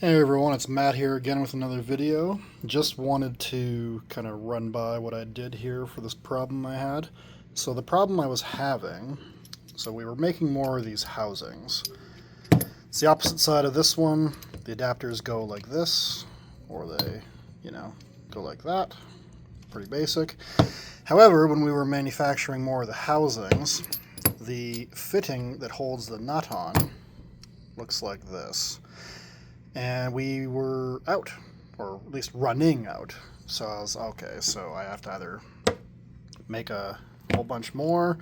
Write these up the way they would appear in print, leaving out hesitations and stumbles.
Hey everyone, it's Matt here again with another video. Just wanted to kind of run by what I did here for this problem I had. So the problem I was having, so we were making more of these housings. It's the opposite side of this one. The adapters go like this, or they, go like that. Pretty basic. However, when we were manufacturing more of the housings, the fitting that holds the nut on looks like this. And we were out, or at least running out. So I was okay, so I have to either make a whole bunch more,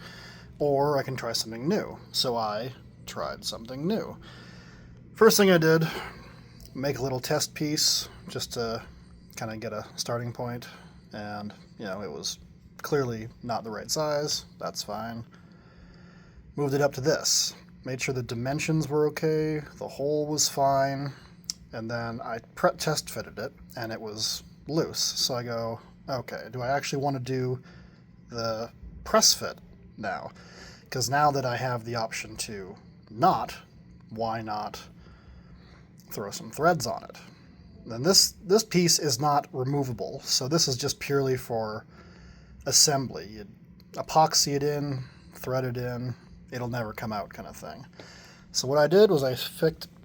or I can try something new. So I tried something new. First thing I did, make a little test piece just to kind of get a starting point, and it was clearly not the right size. That's fine. Moved it up to this. Made sure the dimensions were okay, the hole was fine, and then I test fitted it, and it was loose. So I go, okay, do I actually want to do the press fit now? Because now that I have the option to not, why not throw some threads on it? And this piece is not removable, so this is just purely for assembly. You epoxy it in, thread it in, it'll never come out kind of thing. So what I did was I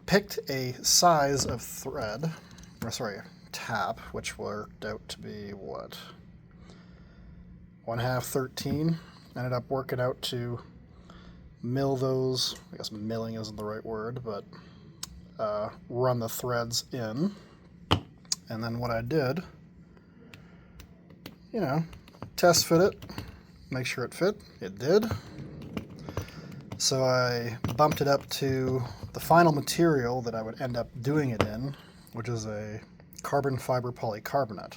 picked a size of thread, tap, which worked out to be what? 1/2 13. Ended up working out to mill those. I guess milling isn't the right word, but run the threads in. And then what I did, test fit it, make sure it fit. It did. So I bumped it up to the final material that I would end up doing it in, which is a carbon fiber polycarbonate.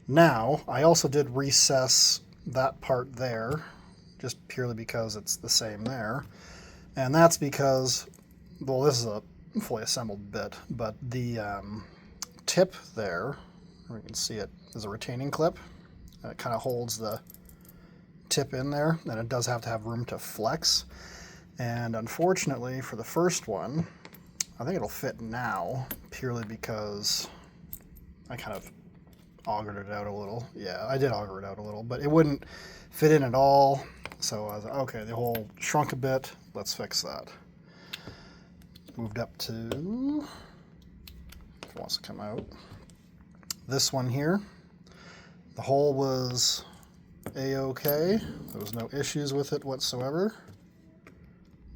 Now, I also did recess that part there, just purely because it's the same there. And that's because, well, this is a fully assembled bit, but the tip there, you can see it, is a retaining clip. And it kind of holds the tip in there, and it does have to have room to flex. And unfortunately for the first one, I think it'll fit now, purely because I kind of augured it out a little. Yeah, I did auger it out a little, but it wouldn't fit in at all. So I was like, okay, the hole shrunk a bit, let's fix that. Moved up to, if it wants to come out, this one here. The hole was A-okay. There was no issues with it whatsoever.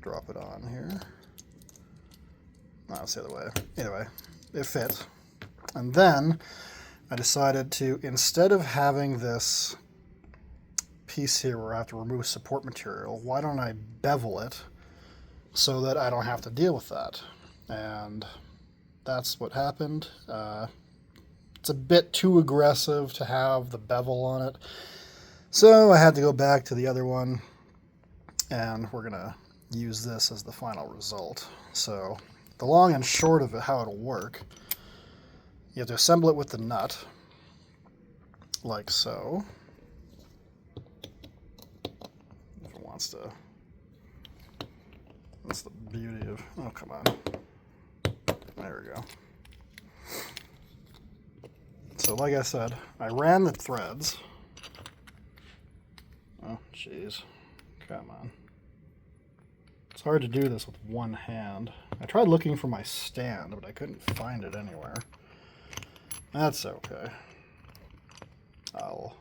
Drop it on here. No, it's the other way. Anyway, it fit. And then I decided to, instead of having this piece here where I have to remove support material, why don't I bevel it so that I don't have to deal with that? And that's what happened. It's a bit too aggressive to have the bevel on it. So I had to go back to the other one, and we're gonna use this as the final result. So the long and short of it, how it'll work, you have to assemble it with the nut, like so. If it wants to. That's the beauty of, oh, come on. There we go. So like I said, I ran the threads. Oh, jeez. Come on. It's hard to do this with one hand. I tried looking for my stand, but I couldn't find it anywhere. That's okay. I'll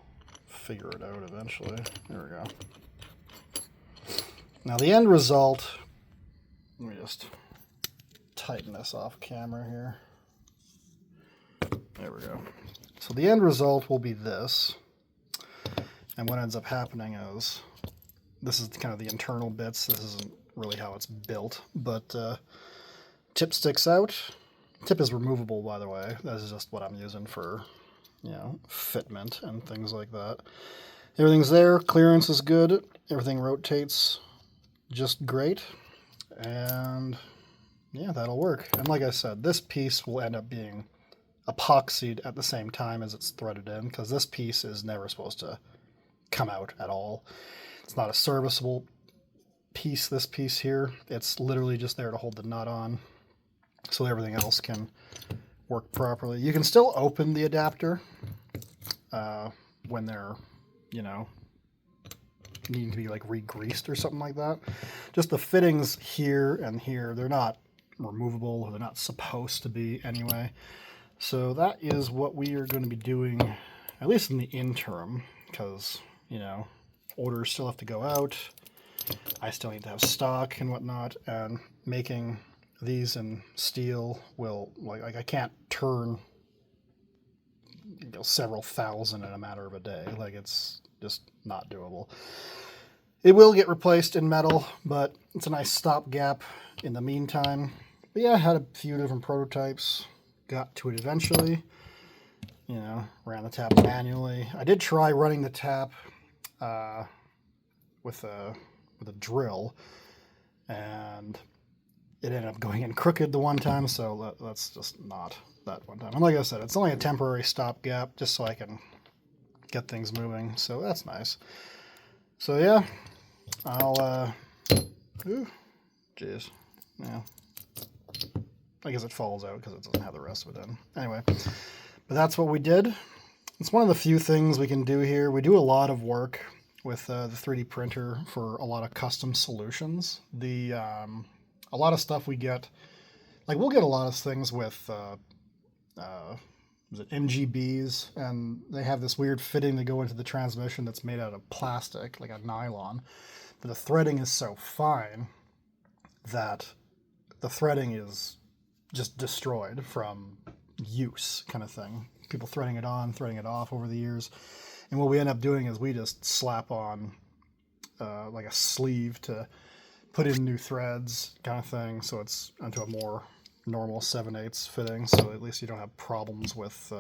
figure it out eventually. There we go. Now the end result, let me just tighten this off camera here. There we go. So the end result will be this. And what ends up happening is, this is kind of the internal bits. This isn't really how it's built, but tip sticks out. Tip is removable, by the way. This is just what I'm using for, fitment and things like that. Everything's there. Clearance is good. Everything rotates just great. And yeah, that'll work. And like I said, this piece will end up being epoxied at the same time as it's threaded in, because this piece is never supposed to come out at all. It's not a serviceable piece, this piece here. It's literally just there to hold the nut on. so everything else can work properly. You can still open the adapter when they're, you know, needing to be like re-greased or something like that. Just the fittings here and here, they're not removable, or they're not supposed to be anyway. So that is what we are going to be doing, at least in the interim, because, you know, orders still have to go out. I still need to have stock and whatnot, and making these in steel will, like I can't turn, you know, several thousand in a matter of a day. Like, it's just not doable. It will get replaced in metal, but it's a nice stopgap in the meantime. But yeah, I had a few different prototypes, got to it eventually. You know, ran the tap manually. I did try running the tap with a drill, and it ended up going in crooked the one time, so that's just not that one time. And like I said, it's only a temporary stopgap, just so I can get things moving, so that's nice. So yeah, I'll, ooh, jeez, yeah. I guess it falls out because it doesn't have the rest of it in. Anyway, but that's what we did. It's one of the few things we can do here. We do a lot of work with the 3D printer for a lot of custom solutions. A lot of stuff we get, like we'll get a lot of things with is it MGBs, and they have this weird fitting to go into the transmission that's made out of plastic, like a nylon, but the threading is so fine that the threading is just destroyed from use, kind of thing. People threading it on, threading it off over the years. And what we end up doing is we just slap on like a sleeve to put in new threads, kind of thing, so it's onto a more normal 7/8 fitting, so at least you don't have problems with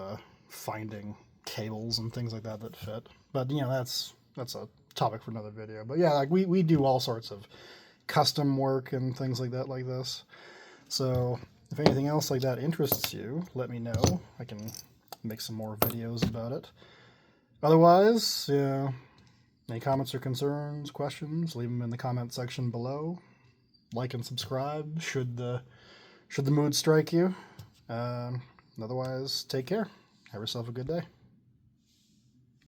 finding cables and things like that that fit. But, you know, that's a topic for another video. But yeah, like we do all sorts of custom work and things like that like this. So if anything else like that interests you, let me know. I can make some more videos about it. Otherwise, yeah, any comments or concerns, questions, leave them in the comment section below. Like and subscribe should the mood strike you. Otherwise, take care. Have yourself a good day.